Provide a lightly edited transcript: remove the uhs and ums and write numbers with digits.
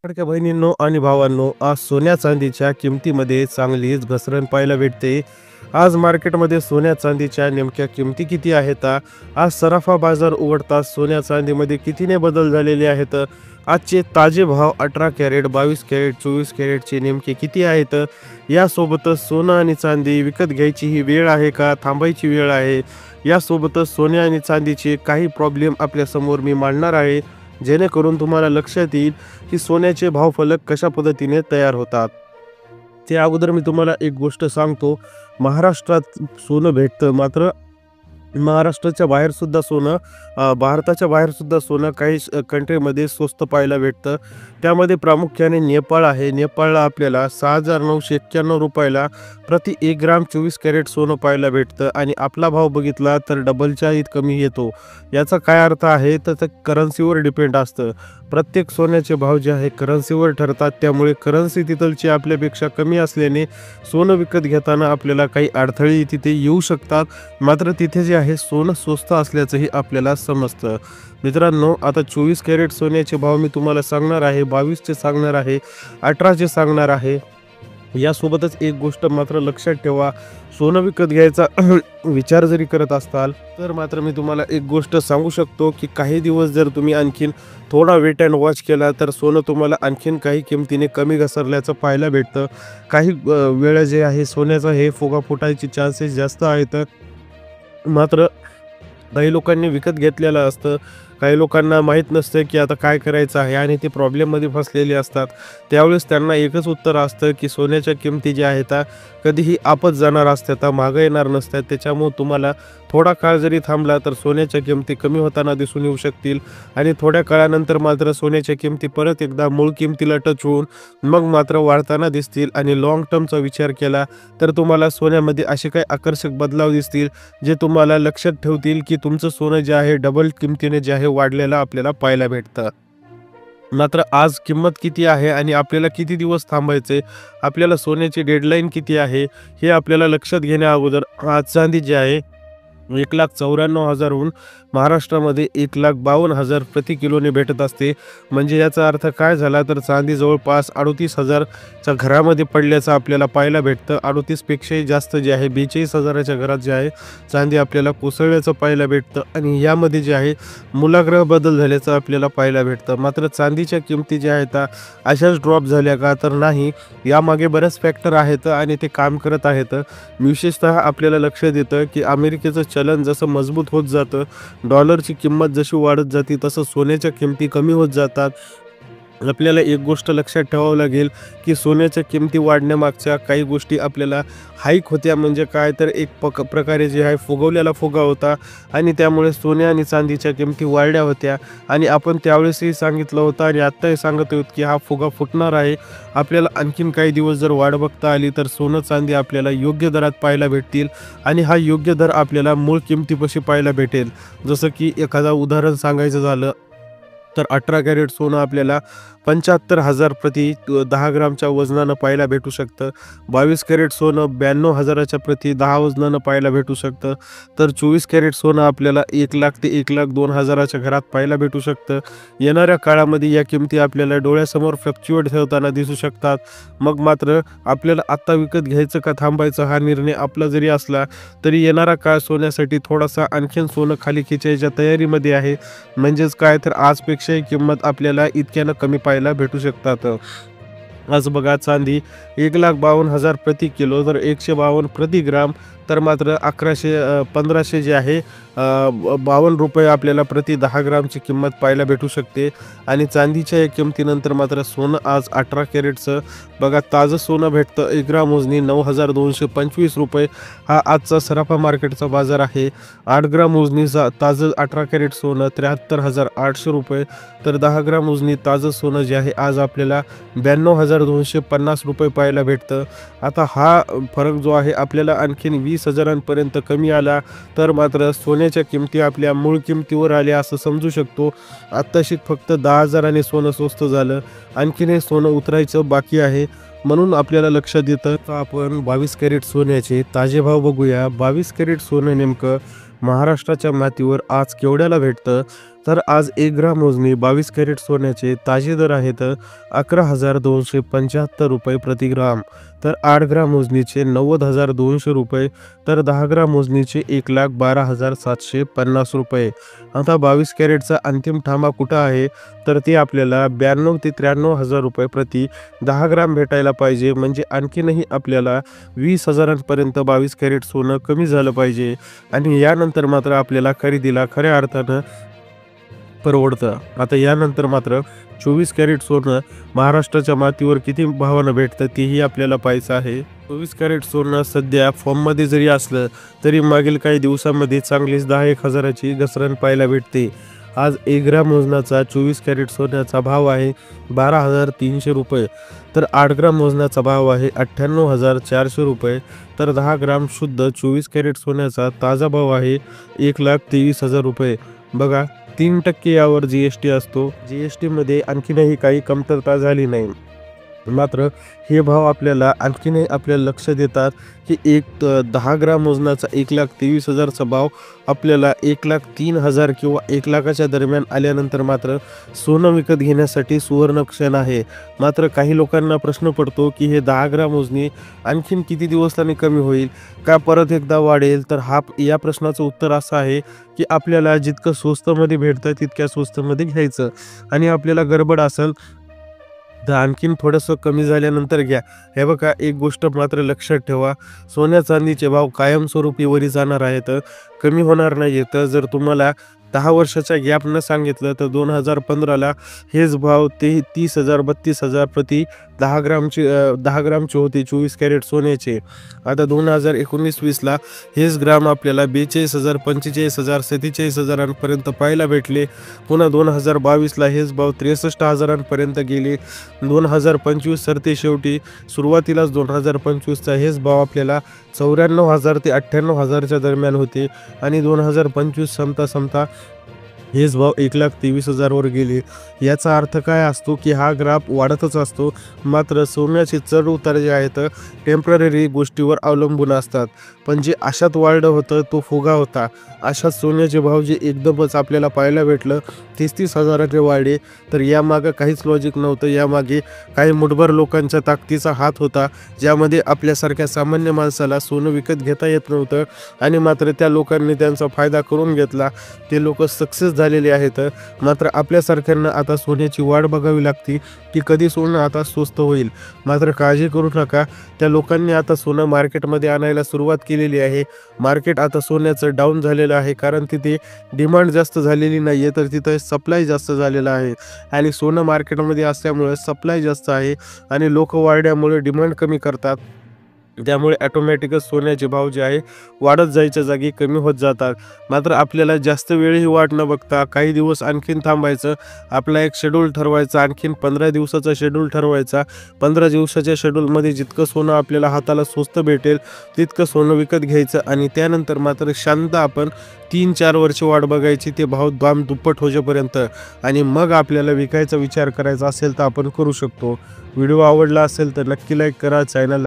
लाडक्या बहिणींनो आणि भावांनो, आज सोन्या चांदीच्या किमतीमध्ये चांगलीच घसरण पाहायला भेटते. आज मार्केटमध्ये सोन्या चांदीच्या नेमक्या किमती किती आहेत? आज सराफा बाजार उघडताच सोन्या चांदीमध्ये कितीने बदल झालेले आहेत? आजचे ताजे भाव 18 कॅरेट, 22 कॅरेट, 24 कॅरेटचे नेमके किती आहेत? यासोबतच सोनं आणि चांदी विकत घ्यायची ही वेळ आहे का थांबायची वेळ आहे? यासोबतच सोन्या आणि चांदीचे काही प्रॉब्लेम आपल्यासमोर मी मांडणार आहे, जेणेकरून तुम्हाला लक्षात येईल की सोन्याचे भाव फलक कशा पद्धतीने तयार होतात. त्या अगोदर मी तुम्हाला एक गोष्ट सांगतो. महाराष्ट्रात सोनं भेटतं, मात्र महाराष्ट्राच्या बाहेरसुद्धा सोनं भारताच्या बाहेरसुद्धा सोनं काही कंट्रीमध्ये स्वस्त पाहायला भेटतं. त्यामध्ये प्रामुख्याने नेपाळ आहे. नेपाळला आपल्याला 6,991 रुपयाला प्रति 1 ग्राम 24 कॅरेट सोनं पाहायला भेटतं आणि आपला भाव बघितला तर डबलच्या कमी येतो. याचा काय अर्थ आहे तर ते करन्सीवर डिपेंड असतं. प्रत्येक सोन्याचे भाव जे आहे करन्सीवर ठरतात. त्यामुळे करन्सी तिथलची आपल्यापेक्षा कमी असल्याने सोनं विकत घेताना आपल्याला काही अडथळे तिथे येऊ शकतात. मात्र तिथे जे आहे सोनं स्वस्त असल्याचंही आपल्याला समजतं. मित्रांनो, आता 24 कॅरेट सोन्याचे भाव मी तुम्हाला सांगणार आहे, 22चे सांगणार आहे, 18चे सांगणार आहे. यासोबतच एक गोष्ट मात्र लक्षात ठेवा, सोनं विकत घ्यायचा विचार जरी करत असाल तर मात्र मी तुम्हाला एक गोष्ट सांगू शकतो की काही दिवस जर तुम्ही आणखीन थोडा वेट अँड वॉच केला तर सोनं तुम्हाला आणखीन काही किमतीने कमी घसरल्याचं पाहायला भेटतं. काही वेळा जे आहे सोन्याचा हे फुगा फुटायचे चान्सेस जास्त आहेत. मात्र काही लोकांनी विकत घेतलेलं असतं, काही लोकांना माहीत नसतं की आता काय करायचं आहे आणि ते प्रॉब्लेममध्ये फसलेले असतात. त्यावेळेस त्यांना एकच उत्तर असतं की सोन्याच्या किमती ज्या आहेत कधीही आपत जाणार असतात, मागं येणार नसतात. त्याच्यामुळे तुम्हाला थोडा काळ जरी थांबला तर सोन्याच्या किमती कमी होताना दिसून येऊ शकतील आणि थोड्या काळानंतर मात्र सोन्याच्या किमती परत एकदा मूळ किमतीला टच होऊन मग मात्र वाढताना दिसतील. आणि लाँग टर्मचा विचार केला तर तुम्हाला सोन्यामध्ये असे काही आकर्षक बदलाव दिसतील जे तुम्हाला लक्षात ठेवतील की तुमचं सोनं जे आहे डबल किमतीने जे आहे वाढलेलं आपल्याला पाहायला भेटतं. मात्र आज किंमत किती आहे आणि आपल्याला किती दिवस थांबायचे, आपल्याला सोन्याची डेडलाईन किती आहे हे आपल्याला लक्षात घेण्या अगोदर आज चांदी जी आहे 1,94,000हून महाराष्ट्रामध्ये 1,52,000 प्रति किलोने भेटत असते. म्हणजे याचा अर्थ काय झाला तर चांदी जवळपास 38,000च्या घरामध्ये पडल्याचं आपल्याला पाहायला भेटतं. 38पेक्षाही जास्त जे आहे 42,000च्या घरात जे आहे चांदी आपल्याला कोसळल्याचं पाहायला भेटतं आणि यामध्ये जे आहे मूलाग्र बदल झाल्याचं आपल्याला पाहायला भेटतं. मात्र चांदीच्या किमती ज्या आहेत अशाच ड्रॉप झाल्या का तर नाही, यामागे बरेच फॅक्टर आहेत आणि ते काम करत आहेत. विशेषतः आपल्याला लक्षात येतं की अमेरिकेचं चलन जसं मजबूत होत जातं, डॉलरची किंमत जशी वाढत जाते तसं सोन्याच्या किमती कमी होत जातात. आपल्याला एक गोष्ट लक्षात ठेवावं लागेल की सोन्याच्या किमती वाढण्यामागच्या काही गोष्टी आपल्याला हाईक होत्या, म्हणजे काय तर एक प्रकारे जे आहे फुगवलेला फुगा होता आणि त्यामुळे सोन्या आणि चांदीच्या किमती वाढल्या होत्या. आणि आपण त्यावेळेसही सांगितलं होतं आणि आत्ताही सांगत आहोत की हा फुगा फुटणार आहे. आपल्याला आणखीन काही दिवस जर वाढ बघता आली तर सोनं चांदी आपल्याला योग्य दरात पाहायला भेटतील आणि हा योग्य दर आपल्याला मूळ किमतीपाशी पाहायला भेटेल. जसं की एखादा उदाहरण सांगायचं झालं तर 18 कॅरेट सोनं आपल्याला 75,000 प्रति 10 ग्रामच्या वजनानं पाहायला भेटू शकतं. 22 कॅरेट सोनं 92,000च्या प्रति 10 वजनानं पाहायला भेटू शकतं. तर 24 कॅरेट सोनं आपल्याला 1,00,000 ते 1,02,000च्या घरात पाहायला भेटू शकतं. येणाऱ्या काळामध्ये या किमती आपल्याला डोळ्यासमोर फ्लक्च्युएट होताना दिसू शकतात. मग मात्र आपल्याला आत्ता विकत घ्यायचं का थांबायचं हा निर्णय आपला जरी असला तरी येणारा काळ सोन्यासाठी थोडासा आणखीन सोनं खाली खिचायच्या तयारीमध्ये आहे. म्हणजेच काय तर आजपेक्षाही किंमत आपल्याला इतक्यानं कमी पाहायला भेटू शकतात. आज बघा चांदी 1,52,000 प्रति किलो, तर 152 प्रति ग्राम, तर मात्र 1500 जे आहे 52 रुपये आपल्याला प्रति 10 ग्रामची किंमत पाहायला भेटू शकते. आणि चांदीच्या या किमतीनंतर मात्र सोनं आज 18 कॅरेटचं बघा ताजं सोनं भेटतं 1 ग्राम मोजणी 9,225 रुपये. हा आजचा सराफा मार्केटचा बाजार आहे. 8 ग्राम मोजणीचा ताजं 18 कॅरेट सोनं 73,800 रुपये, तर 10 ग्राम मोजणी ताजं सोनं जे आहे आज आपल्याला 92,250 रुपये पाहायला भेटतं. आता हा फरक जो आहे आपल्याला आणखीन 20,000पर्यंत कमी आला तर मात्र सोन्याच्या किमती आपल्या मूळ किमतीवर आल्या असं समजू शकतो. आत्ताशी फक्त 10,000ने सोनं स्वस्त झालं, आणखीन हे सोनं उतरायचं बाकी आहे. म्हणून आपल्याला लक्षात येतं तर आपण 22 कॅरेट सोन्याचे ताजे भाव बघूया. 22 कॅरेट सोनं नेमकं महाराष्ट्राच्या मातीवर आज केवढ्याला भेटतं? तर आज 1 ग्राम मोजणी 22 कॅरेट सोन्याचे ताजे दर आहेत 11,275 रुपये प्रति ग्राम. तर 8 ग्राम मोजणीचे 90,200 रुपये. तर 10 ग्राम मोजणीचे 1,12,750 रुपये. आता 22 कॅरेटचा अंतिम थांबा कुठं आहे, तर ते आपल्याला 92 ते 93 हजार रुपये प्रति 10 ग्राम भेटायला पाहिजे. म्हणजे आणखीनही आपल्याला 20,000पर्यंत 22 कॅरेट सोनं कमी झालं पाहिजे आणि यानंतर मात्र आपल्याला खरेदीला खऱ्या अर्थानं परवडतं. आता यानंतर मात्र 24 कॅरेट सोनं महाराष्ट्राच्या मातीवर किती भावानं भेटतं तेही आपल्याला पाहायचं आहे. 24 कॅरेट सोनं सध्या फॉर्ममध्ये जरी असलं तरी मागील काही दिवसांमध्ये चांगलीच 10-1 हजाराची घसरण पाहायला भेटते. आज 1 ग्राम मोजनाचा 24 कॅरेट सोन्याचा भाव आहे 12,300 रुपये. तर 8 ग्राम मोजनाचा भाव आहे 98,400 रुपये. तर 10 ग्राम शुद्ध 24 कॅरेट सोन्याचा ताजा भाव आहे 1,23,000 रुपये. बघा 3% यावर GST असतो. GST मध्ये आणखीनही काही कमतरता झाली नाही. मात्र हे भाव आपल्याला आणखीनही आपल्याला लक्ष देतात की 10 ग्राम मोजनाचा 1,23,000चा भाव आपल्याला 1,03,000 किंवा 1,00,000च्या दरम्यान आल्यानंतर मात्र सोनं विकत घेण्यासाठी सुवर्ण क्षण आहे. मात्र काही लोकांना प्रश्न पडतो की हे 10 ग्राम मोजणी आणखीन किती दिवसांनी कमी होईल का परत एकदा वाढेल. तर या प्रश्नाचं उत्तर असं आहे की आपल्याला जितकं स्वस्तमध्ये भेटतं तितक्या स्वस्तमध्ये घ्यायचं आणि आपल्याला गडबड असेल तर आणखीन थोडंसं कमी झाल्यानंतर घ्या. हे बघा एक गोष्ट मात्र लक्षात ठेवा, सोन्या चांदीचे भाव कायमस्वरूपी वरी जाणार आहेत, कमी होणार नाही. तर जर तुम्हाला 10 वर्षाचा गॅप न सांगितलं तर 2015ला हेच भाव 30,000-32,000 प्रति 10 ग्रामचे होते 24 कॅरेट सोन्याचे. आता 2019-20ला हेच ग्राम आपल्याला 42,000, 45,000, 47,000पर्यंत पाहायला भेटले. पुन्हा 2022ला हेच भाव 63,000पर्यंत गेले. 2025 सरते शेवटी सुरुवातीलाच 2025चा हेच भाव आपल्याला 94,000 ते 98,000च्या दरम्यान होते आणि 2025 संपता हेच भाव 1,23,000वर गेले. याचा अर्थ काय असतो की हा ग्राफ वाढतच असतो. मात्र सोन्याचे चढ उतार जे आहेत टेम्पररी गोष्टीवर अवलंबून असतात. पण जे अशात वाढलं होतं तो फुगा होता. अशात सोन्याचे भाव जे एकदमच आपल्याला पाहायला भेटलं 33,000चे वाढे. तर यामागं काहीच लॉजिक नव्हतं. यामागे काही मुठभर लोकांच्या ताकदीचा हात होता, ज्यामध्ये आपल्यासारख्या सामान्य माणसाला सोनं विकत घेता येत नव्हतं आणि मात्र त्या लोकांनी त्यांचा फायदा करून घेतला. ते लोक सक्सेस झालेले आहेत. मात्र आपल्यासारख्यांना आता सोन्याची वाट बघावी लागते की कधी सोनं आता स्वस्त होईल. मात्र काळजी करू नका, त्या लोकांनी आता सोनं मार्केटमध्ये आणायला सुरुवात केलेली आहे. मार्केट आता सोन्याचं डाऊन झालेलं आहे कारण तिथे डिमांड जास्त झालेली नाही आहे, तर तिथं सप्लाय जास्त झालेला आहे आणि सोनं मार्केटमध्ये असल्यामुळे सप्लाय जास्त आहे आणि लोक वाढल्यामुळे डिमांड कमी करतात. त्यामुळे ॲटोमॅटिकच सोन्याचे भाव जे आहे वाढत जायच्या जागी कमी होत जातात. मात्र आपल्याला जास्त वेळही वाट न बघता काही दिवस आणखीन थांबायचं. आपला एक शेड्यूल ठरवायचा, आणखीन 15 दिवसाचा शेड्यूल ठरवायचा. 15 दिवसाच्या शेड्यूलमध्ये जितकं सोनं आपल्याला हाताला स्वस्त भेटेल तितकं सोनं विकत घ्यायचं आणि त्यानंतर मात्र शांत आपण 3-4 वर्ष वाट बघायची ते भाव दाम दुप्पट होजेपर्यंत आणि मग आपल्याला विकायचा विचार करायचा असेल तर आपण करू शकतो. व्हिडिओ आवडला असेल तर नक्की लाईक करा, चॅनल